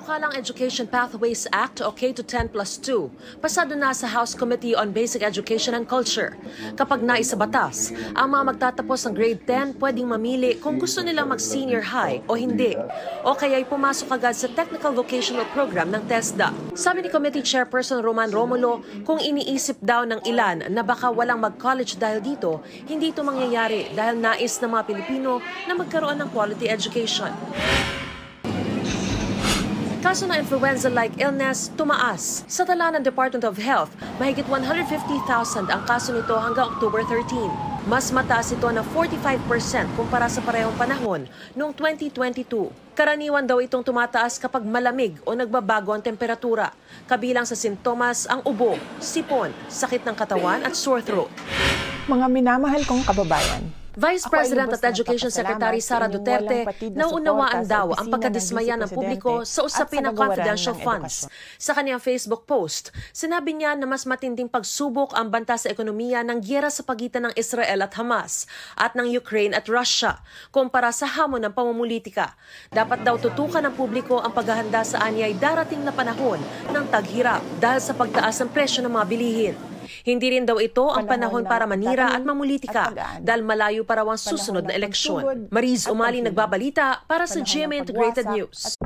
Panukalang Education Pathways Act o K-10+2, pasado na sa House Committee on Basic Education and Culture. Kapag naisabatas, ang mga magtatapos ng grade 10 pwedeng mamili kung gusto nilang mag-senior high o hindi, o kaya'y pumasok agad sa Technical Vocational Program ng TESDA. Sabi ni Committee Chairperson Roman Romulo, kung iniisip daw ng ilan na baka walang mag-college dahil dito, hindi ito mangyayari dahil nais ng mga Pilipino na magkaroon ng quality education. Kaso ng influenza-like illness, tumaas. Sa tala ng Department of Health, mahigit 150,000 ang kaso nito hanggang October 13. Mas mataas ito na 45% kumpara sa parehong panahon noong 2022. Karaniwan daw itong tumataas kapag malamig o nagbabago ang temperatura. Kabilang sa sintomas ang ubo, sipon, sakit ng katawan at sore throat. Mga minamahal kong kababayan, Vice President at Education Secretary Sara Duterte nauunawaan daw ang pagkadismaya ng publiko sa usapin ng confidential funds. Sa kanyang Facebook post, sinabi niya na mas matinding pagsubok ang banta sa ekonomiya ng giyera sa pagitan ng Israel at Hamas at ng Ukraine at Russia kumpara sa hamon ng pamumulitika. Dapat daw tutukan ng publiko ang paghahanda sa anyay darating na panahon ng taghirap dahil sa pagtaas ng presyo ng mga bilihin. Hindi rin daw ito ang panahon para manira at mamulitika dahil malayo pa raw ang susunod na eleksyon. Mariz Umali nagbabalita para sa GMA Integrated News.